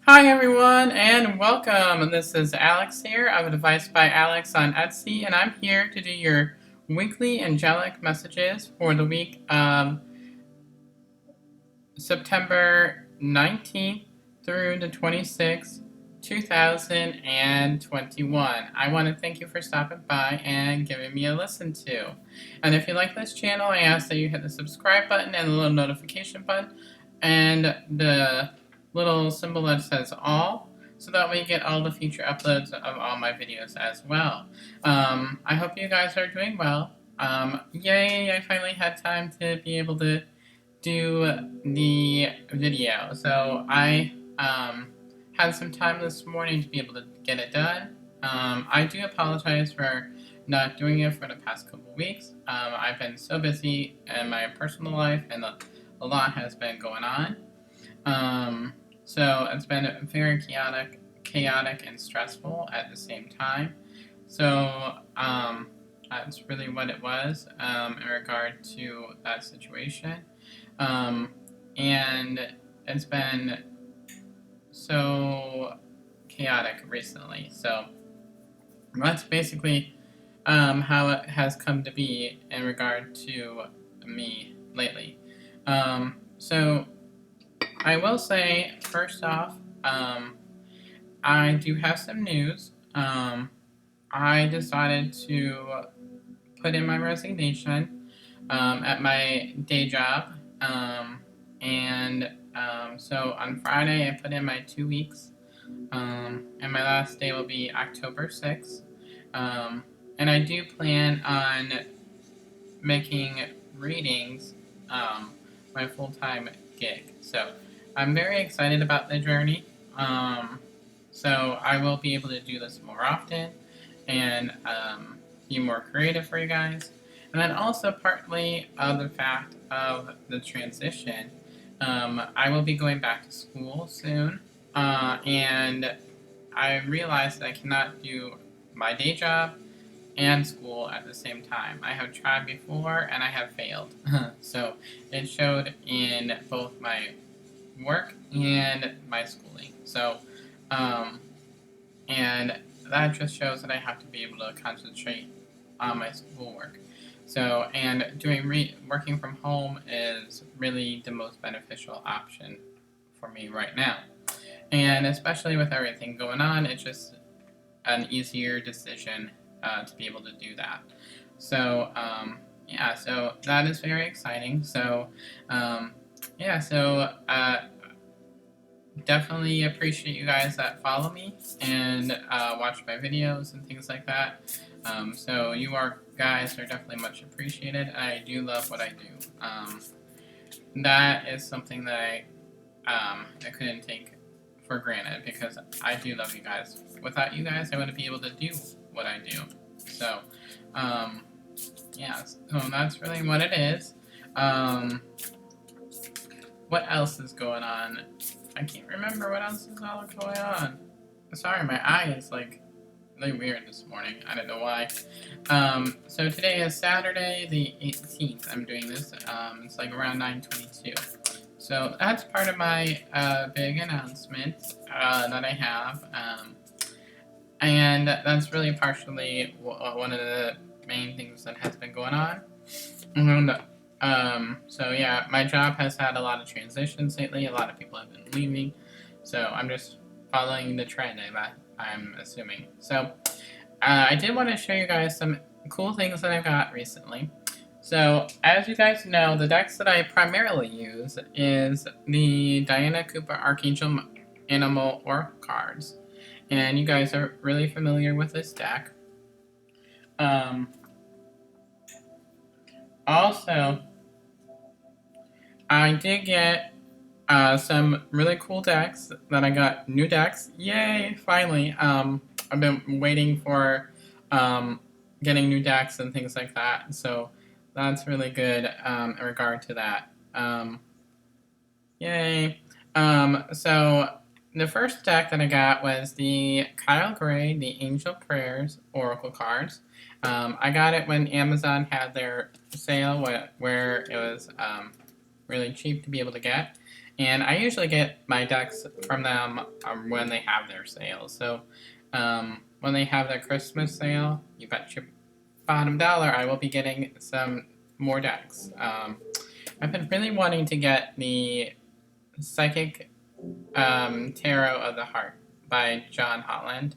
Hi everyone and welcome. This is Alex here of Advice by Alex on Etsy, and I'm here to do your weekly angelic messages for the week of September 19th through the 26th, 2021. I want to thank you for stopping by and giving me a listen to. And if you like this channel, I ask that you hit the subscribe button and the little notification button and the little symbol that says all, so that way you get all the future uploads of all my videos as well. I hope you guys are doing well. Yay, I finally had time to be able to do the video. So I had some time this morning to be able to get it done. I do apologize for not doing it for the past couple weeks. I've been so busy in my personal life, and a lot has been going on. So it's been very chaotic and stressful at the same time. So that's really what it was in regard to that situation. And it's been so chaotic recently. So that's basically how it has come to be in regard to me lately. So I will say, first off, I do have some news. I decided to put in my resignation at my day job. So on Friday, I put in my 2 weeks, and my last day will be October 6th. And I do plan on making readings my full-time gig. So I'm very excited about the journey. So I will be able to do this more often and be more creative for you guys. And then also partly the fact of the transition. I will be going back to school soon, and I realized that I cannot do my day job and school at the same time. I have tried before and I have failed. So it showed in both my work and my schooling. So, and that just shows that I have to be able to concentrate on my schoolwork. So, and working from home is really the most beneficial option for me right now. And especially with everything going on, it's just an easier decision to be able to do that. So, yeah, so that is very exciting. So, yeah, so definitely appreciate you guys that follow me and watch my videos and things like that. So you guys are definitely much appreciated. I do love what I do. That is something that I couldn't take for granted, because I do love you guys. Without you guys, I wouldn't be able to do what I do. So, yeah, so that's really what it is. What else is going on? I can't remember what else is all going on. Sorry, my eye is like really weird this morning. I don't know why. So today is Saturday the 18th. I'm doing this. It's like around 9:22. So that's part of my big announcement that I have. And that's really partially one of the main things that has been going on. So yeah, my job has had a lot of transitions lately. A lot of people have been leaving. So I'm just following the trend, I'm assuming. So I did want to show you guys some cool things that I got recently. So as you guys know, the decks that I primarily use is the Diana Cooper Archangel Animal Oracle cards. And you guys are really familiar with this deck. Also, I did get some really cool decks that I got. New decks. Yay, finally. I've been waiting for getting new decks and things like that. So that's really good in regard to that. Yay. So the first deck that I got was the Kyle Gray, the Angel Prayers Oracle cards. I got it when Amazon had their sale where it was really cheap to be able to get. and I usually get my decks from them when they have their sales. So when they have their Christmas sale, you bet your bottom dollar I will be getting some more decks. I've been really wanting to get the Psychic Tarot of the Heart by John Holland.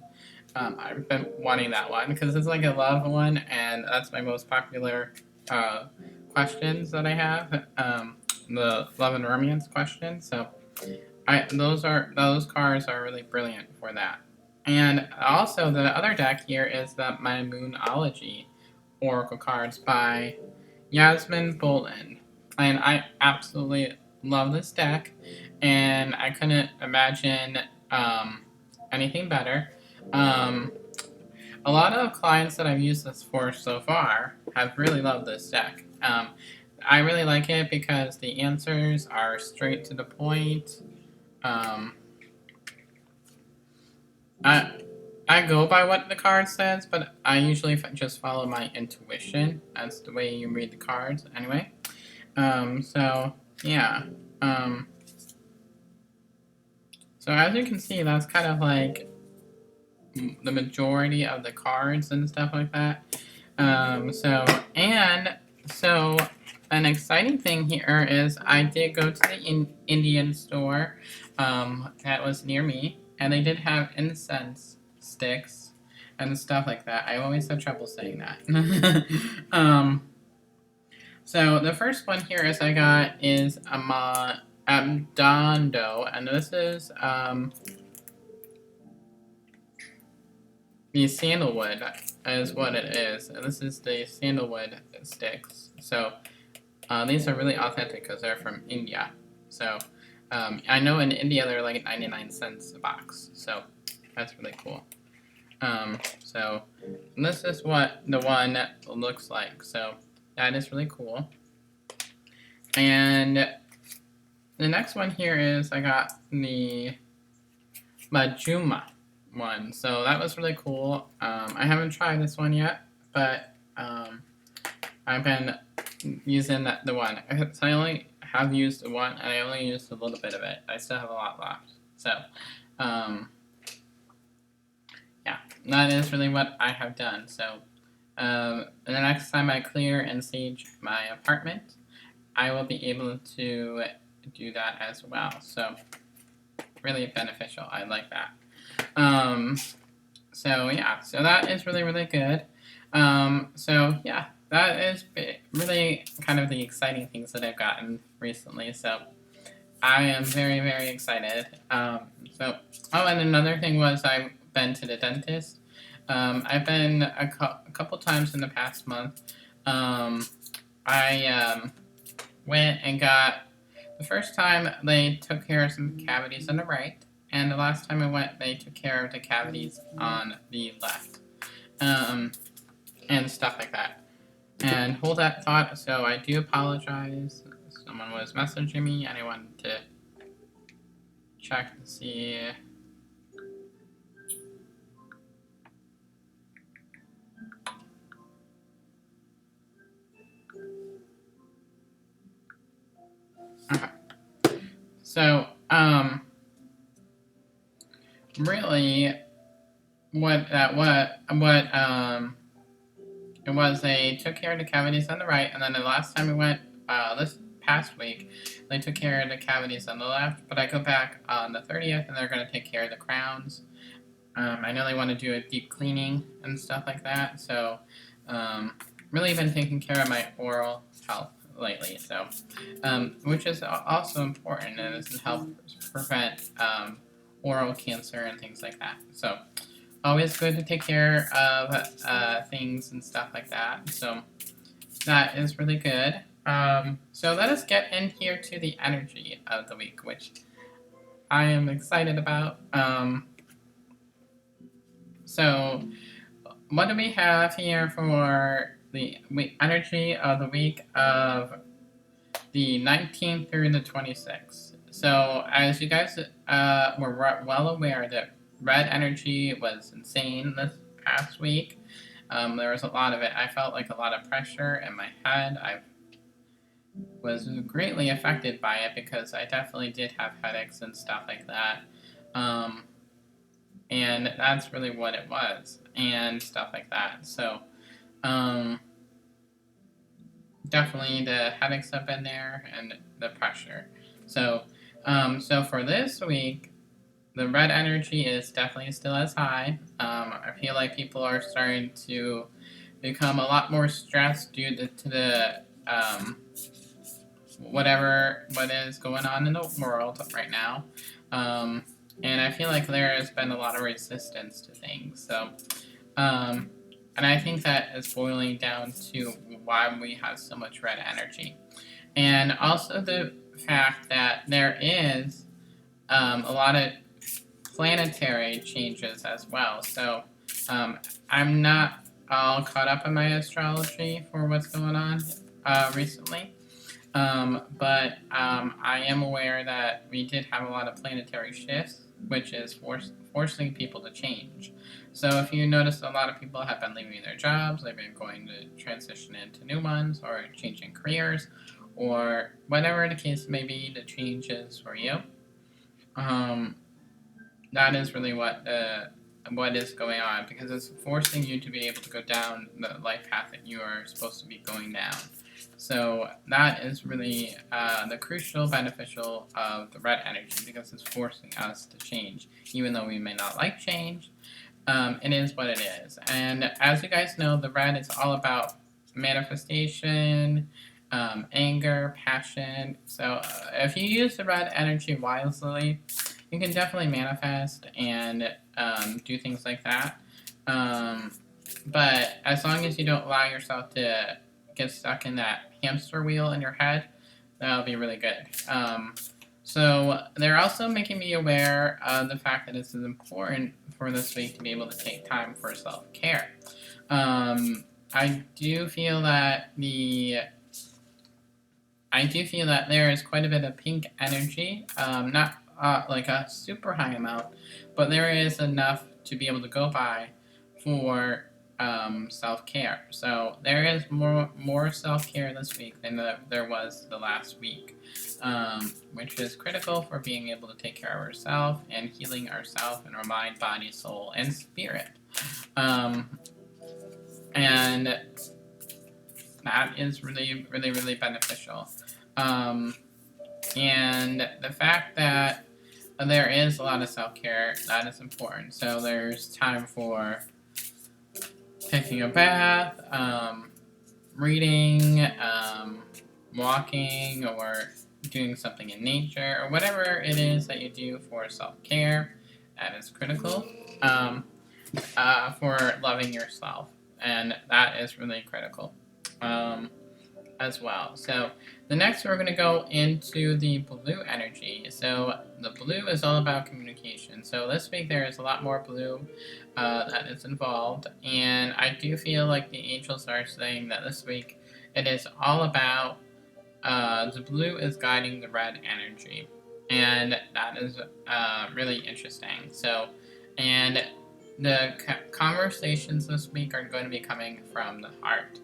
I've been wanting that one because it's like a love one, and that's my most popular questions that I have. The love and romance questions. So those cards are really brilliant for that. And also the other deck here is the My Moonology Oracle cards by Yasmin Bolton, and I absolutely love this deck, and I couldn't imagine anything better. A lot of clients that I've used this for so far have really loved this deck. I really like it because the answers are straight to the point. I go by what the card says, but I usually just follow my intuition. That's the way you read the cards, anyway. So yeah. So as you can see, that's kind of like the majority of the cards and stuff like that. So an exciting thing here is I did go to the Indian store that was near me, and they did have incense sticks and stuff like that. I always have trouble saying that. So the first one here is I got is Abdondo, and this is the sandalwood is what it is, and this is the sandalwood sticks. So these are really authentic because they're from India. So I know in India they're like 99 cents a box, so that's really cool. So this is what the one looks like. So that is really cool. And the next one here is I got the Majuma one. So that was really cool. I haven't tried this one yet, but I've been using the one. So I only have used one, and I only used a little bit of it. I still have a lot left. So, yeah, that is really what I have done. So, the next time I clear and sage my apartment, I will be able to do that as well. So, really beneficial. I like that. So yeah, so that is really, really good. So yeah, that is really kind of the exciting things that I've gotten recently. So I am very, very excited. And another thing was I've been to the dentist. I've been a couple times in the past month. I went and got, the first time they took care of some cavities on the right, and the last time I went, they took care of the cavities on the left, and stuff like that. And hold that thought, so I do apologize. Someone was messaging me, and I wanted to check to see. Okay. So, really, it was they took care of the cavities on the right, and then the last time we went, this past week, they took care of the cavities on the left, but I go back on the 30th, and they're going to take care of the crowns. I know they want to do a deep cleaning and stuff like that, so really been taking care of my oral health lately, so which is also important, and it helps prevent oral cancer and things like that. So always good to take care of things and stuff like that. So that is really good. So let us get in here to the energy of the week, which I am excited about. So what do we have here for the energy of the week of the 19th through the 26th? So as you guys were well aware that red energy was insane this past week. There was a lot of it. I felt like a lot of pressure in my head. was greatly affected by it because I definitely did have headaches and stuff like that. Um, and that's really what it was, and stuff like that. So, um, definitely the headaches have been there and the pressure. So, so for this week, the red energy is definitely still as high. I feel like people are starting to become a lot more stressed due to the what is going on in the world right now. Um, and I feel like there has been a lot of resistance to things. So, um, and I think that is boiling down to why we have so much red energy. And also the fact that there is a lot of planetary changes as well. So I'm not all caught up in my astrology for what's going on recently. But I am aware that we did have a lot of planetary shifts, which is forcing people to change. So if you notice, a lot of people have been leaving their jobs, they've been going to transition into new ones, or changing careers, or whatever the case may be, the changes for you. Um, that is really what is going on, because it's forcing you to be able to go down the life path that you are supposed to be going down. So that is really the crucial beneficial of the red energy, because it's forcing us to change, even though we may not like change. It is what it is, and as you guys know, the red is all about manifestation, anger, passion. So if you use the red energy wisely, you can definitely manifest and do things like that. Um, but as long as you don't allow yourself to get stuck in that hamster wheel in your head, that'll be really good. So they're also making me aware of the fact that it's important for this week to be able to take time for self-care. I do feel that there is quite a bit of pink energy, not like a super high amount, but there is enough to be able to go by for self-care. So there is more self-care this week than there was the last week, which is critical for being able to take care of ourselves and healing ourselves in our mind, body, soul, and spirit. And that is really, really, really beneficial. And the fact that there is a lot of self-care, that is important. So there's time for taking a bath, reading, walking, or doing something in nature, or whatever it is that you do for self-care. That is critical for loving yourself, and that is really critical as well. So the next, we're going to go into the blue energy. So the blue is all about communication. So this week there is a lot more blue that is involved, and I do feel like the angels are saying that this week it is all about the blue is guiding the red energy, and that is really interesting. So, and the conversations this week are going to be coming from the heart.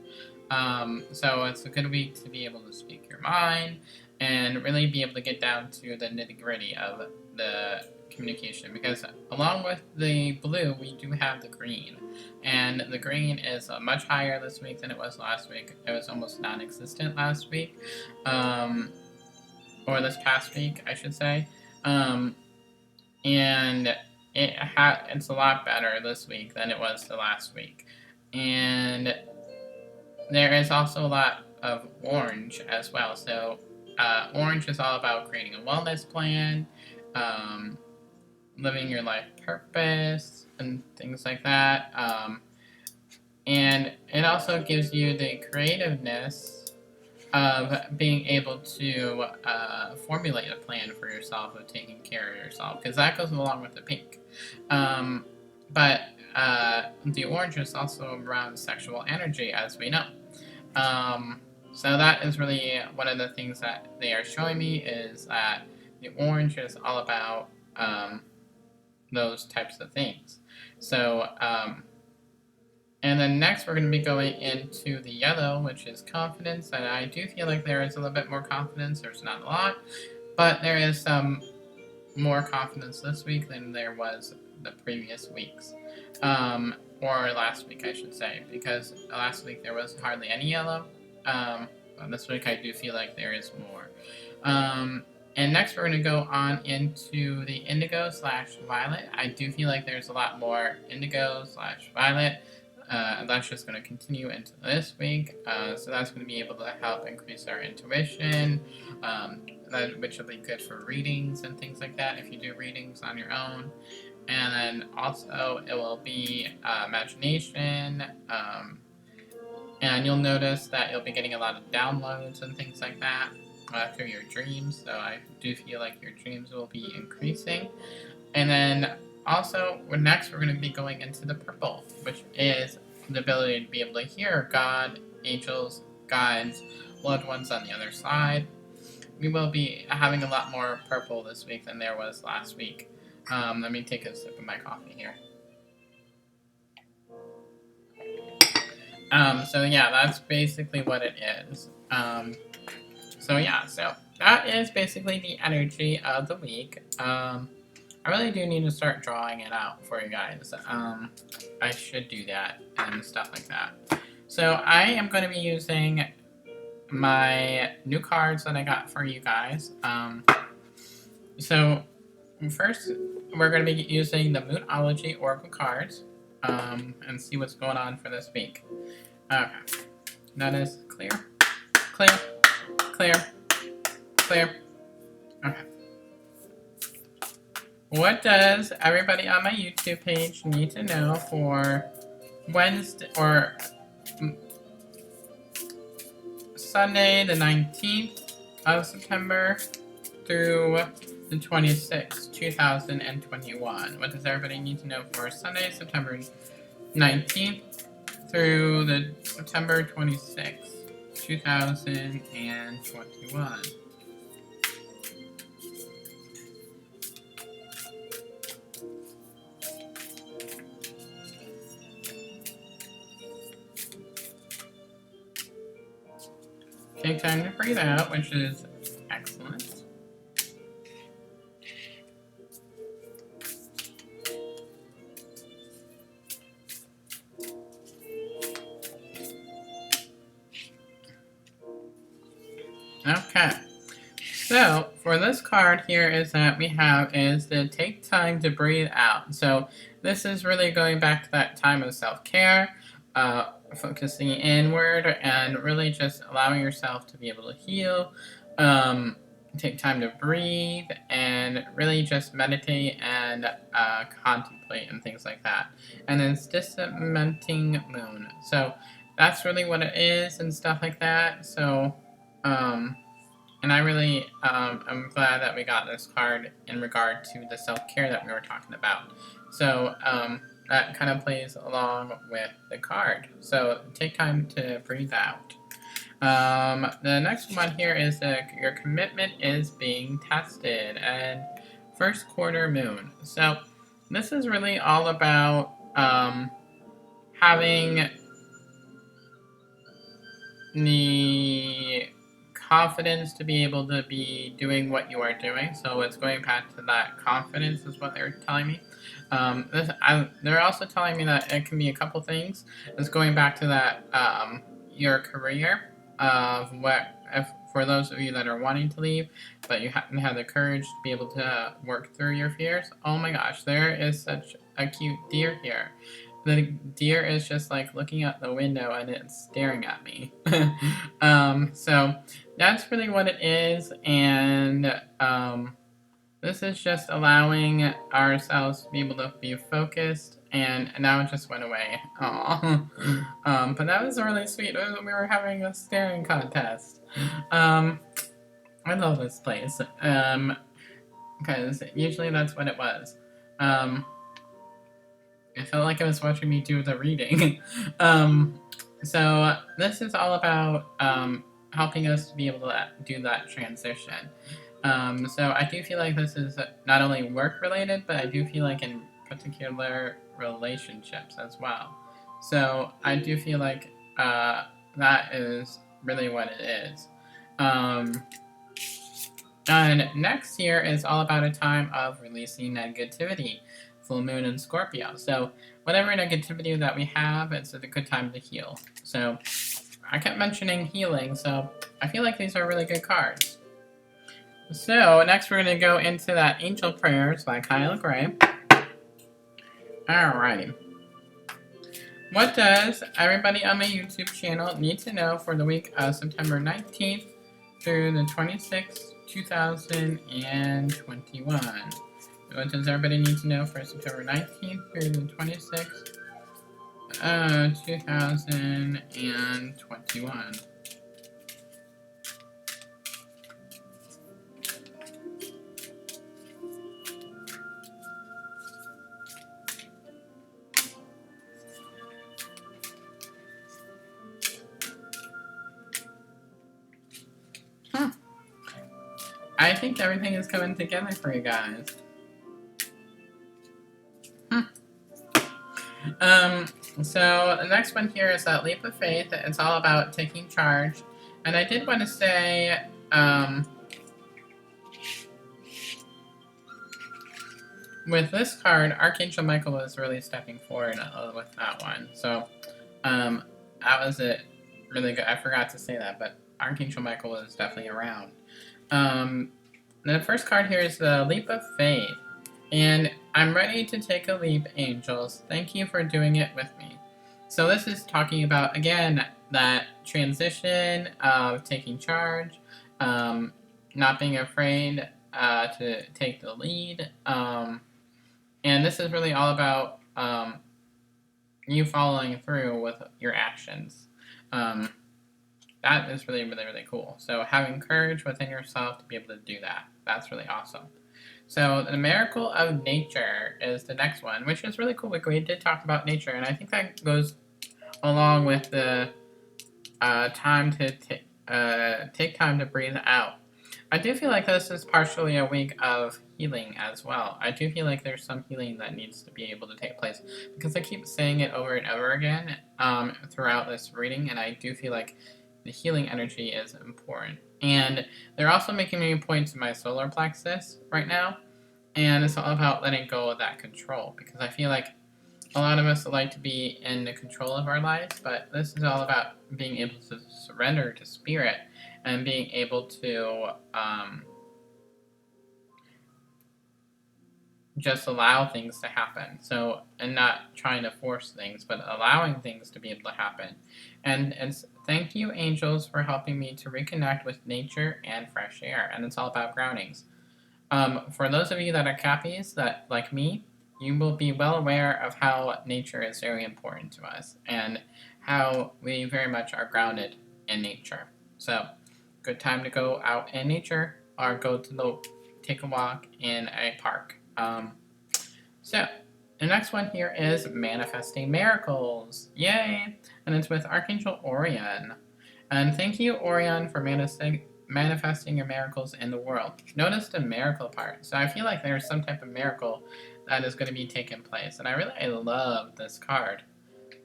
So it's a good week to be able to speak your mind and really be able to get down to the nitty-gritty of the communication, because along with the blue we do have the green, and the green is much higher this week than it was last week. It was almost non-existent last week, or this past week I should say, and it's a lot better this week than it was the last week. And there is also a lot of orange as well. So orange is all about creating a wellness plan, living your life purpose, and things like that. And it also gives you the creativeness of being able to formulate a plan for yourself, of taking care of yourself, because that goes along with the pink. But the orange is also around sexual energy, as we know. So that is really one of the things that they are showing me, is that the orange is all about those types of things. So And then next we're going to be going into the yellow, which is confidence. And I do feel like there is a little bit more confidence. There's not a lot, but there is some more confidence this week than there was the previous weeks. Or last week, I should say, because last week there was hardly any yellow. This week I do feel like there is more. And next we're going to go on into the indigo / violet. I do feel like there's a lot more indigo / violet. That's just going to continue into this week. So that's going to be able to help increase our intuition, which will be good for readings and things like that if you do readings on your own. And then also it will be imagination. And you'll notice that you'll be getting a lot of downloads and things like that through your dreams. So I do feel like your dreams will be increasing. And then also, next we're going to be going into the purple, which is the ability to be able to hear God, angels, guides, loved ones on the other side. We will be having a lot more purple this week than there was last week. Let me take a sip of my coffee here. So yeah, that's basically what it is. So that is basically the energy of the week. I really do need to start drawing it out for you guys. I should do that and stuff like that. So I am going to be using my new cards that I got for you guys. So first, we're going to be using the Moonology Oracle cards and see what's going on for this week. Okay, that is clear, clear, clear, clear. Okay. What does everybody on my YouTube page need to know for Wednesday or Sunday the 19th of September through the 26th, 2021? What does everybody need to know for Sunday, September 19th through the September 26th, 2021? Take time to breathe out, which is excellent. Okay, so for this card here is that we have is to take time to breathe out. So this is really going back to that time of self-care, focusing inward and really just allowing yourself to be able to heal, take time to breathe, and really just meditate and contemplate and things like that. And then it's dismantling moon. So that's really what it is and stuff like that. So and I really am glad that we got this card in regard to the self-care that we were talking about. So that kind of plays along with the card. So take time to breathe out. The next one here is that your commitment is being tested, and first quarter moon. So this is really all about having the confidence to be able to be doing what you are doing. So it's going back to that confidence is what they're telling me. They're also telling me that it can be a couple things. It's going back to that your career of for those of you that are wanting to leave, but you haven't had the courage to be able to work through your fears. Oh my gosh, there is such a cute deer here. The deer is just like looking out the window and it's staring at me. So that's really what it is, and this is just allowing ourselves to be able to be focused, and now it just went away. Aww. But that was really sweet. We were having a staring contest. I love this place, because usually that's what it was. I felt like I was watching me do the reading. So this is all about helping us to be able to do that transition. So I do feel like this is not only work related, but I do feel like in particular relationships as well. So I do feel like that is really what it is. And next year is all about a time of releasing negativity, full moon in Scorpio. So whatever negativity that we have, it's a good time to heal. So I kept mentioning healing, so I feel like these are really good cards. So next we're going to go into that Angel Prayers by Kyle Gray. Alrighty. What does everybody on my YouTube channel need to know for the week of September 19th through the 26th, 2021? What does everybody need to know for September 19th through the 26th, 2021? I think everything is coming together for you guys. So the next one here is that leap of faith. It's all about taking charge. And I did want to say, with this card, Archangel Michael was really stepping forward with that one. So, that was it. Really good. I forgot to say that, but Archangel Michael was definitely around. The first card here is the Leap of Faith. And I'm ready to take a leap, angels. Thank you for doing it with me. So this is talking about, again, that transition of taking charge, not being afraid to take the lead. And this is really all about you following through with your actions. That is really, really, really cool. So having courage within yourself to be able to do that. That's really awesome. So the miracle of nature is the next one, which is really cool. We did talk about nature, and I think that goes along with the time to take time to breathe out. I do feel like this is partially a week of healing as well. I do feel like there's some healing that needs to be able to take place because I keep saying it over and over again throughout this reading, and I do feel like the healing energy is important. And they're also making me point to my solar plexus right now, and it's all about letting go of that control, because I feel like a lot of us like to be in the control of our lives, but this is all about being able to surrender to spirit and being able to just allow things to happen. So, and not trying to force things, but allowing things to be able to happen. And thank you, angels, for helping me to reconnect with nature and fresh air. And it's all about groundings. For those of you that are Cappies, that like me, you will be well aware of how nature is very important to us and how we very much are grounded in nature. So, good time to go out in nature or take a walk in a park. So, the next one here is Manifesting Miracles. Yay! And it's with Archangel Orion. And thank you, Orion, for manifesting your miracles in the world. Notice the miracle part. So I feel like there's some type of miracle that is going to be taking place. And I really love this card.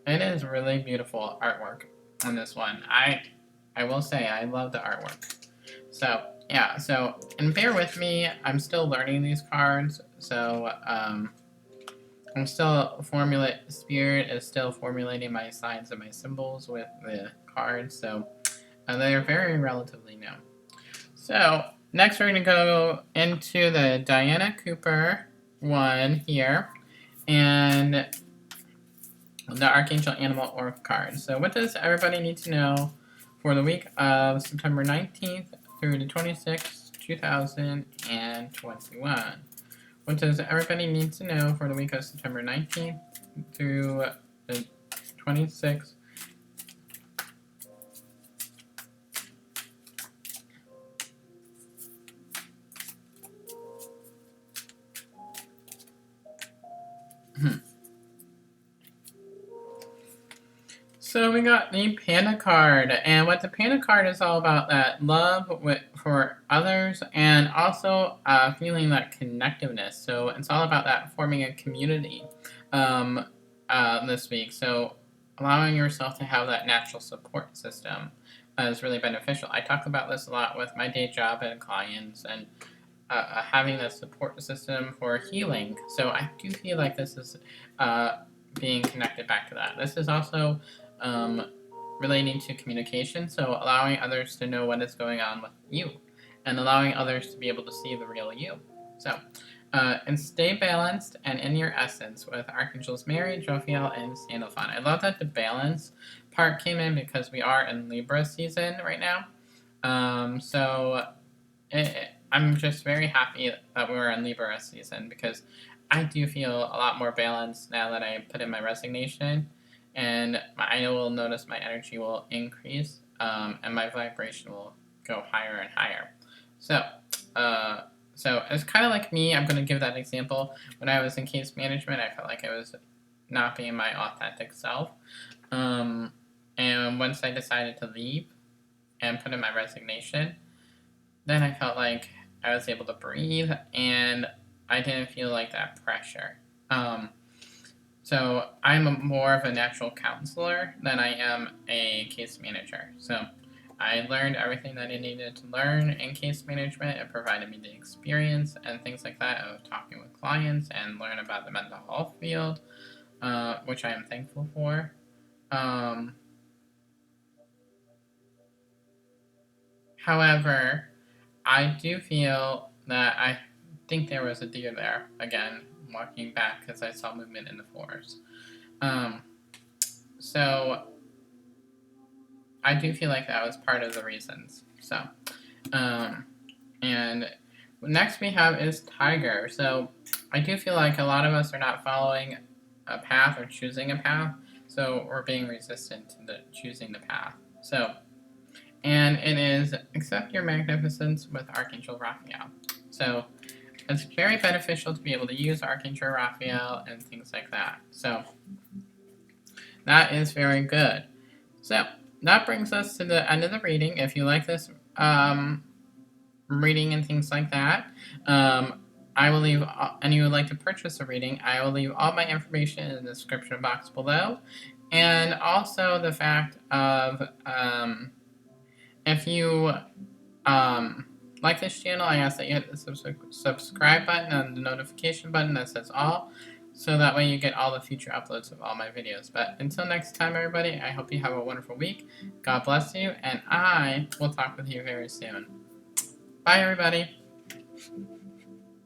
It is really beautiful artwork on this one. I will say I love the artwork. So, yeah. So, and bear with me. I'm still learning these cards. So, I'm still Spirit is still formulating my signs and my symbols with the cards. So, they are very relatively new. So, next we're going to go into the Diana Cooper one here, and the Archangel Animal Oracle card. So, what does everybody need to know for the week of September 19th through the 26th, 2021? What does everybody need to know for the week of September 19th through the 26th? So we got the Panda card, and what the Panda card is all about, that love for others, and also feeling that connectiveness. So it's all about that forming a community this week. So allowing yourself to have that natural support system is really beneficial. I talk about this a lot with my day job and clients, and having a support system for healing. So I do feel like this is being connected back to that. This is also relating to communication, so allowing others to know what is going on with you and allowing others to be able to see the real you. So, and stay balanced and in your essence with Archangels Mary, Jophiel, and Sandalphon. I love that the balance part came in because we are in Libra season right now. I'm just very happy that we're in Libra season because I do feel a lot more balanced now that I put in my resignation, and I will notice my energy will increase, and my vibration will go higher and higher. So it's kind of like me. I'm going to give that example. When I was in case management, I felt like I was not being my authentic self. And once I decided to leave and put in my resignation, then I felt like I was able to breathe and I didn't feel like that pressure. So I'm more of a natural counselor than I am a case manager. So I learned everything that I needed to learn in case management. It provided me the experience and things like that of talking with clients and learn about the mental health field, which I am thankful for. However, I do feel that I think there was a deer there, again, walking back because I saw movement in the forest. So I do feel like that was part of the reasons. So, and next we have is Tiger. So I do feel like a lot of us are not following a path or choosing a path, so we're being resistant to choosing the path. So, and it is Accept Your Magnificence with Archangel Raphael. So it's very beneficial to be able to use Archangel Raphael and things like that. So that is very good. So that brings us to the end of the reading. If you like this reading and things like that, I will leave, and you would like to purchase a reading, I will leave all my information in the description box below. And also the fact of, if you like this channel, I ask that you hit the subscribe button and the notification button that says all, so that way you get all the future uploads of all my videos. But until next time, everybody, I hope you have a wonderful week. God bless you, and I will talk with you very soon. Bye, everybody.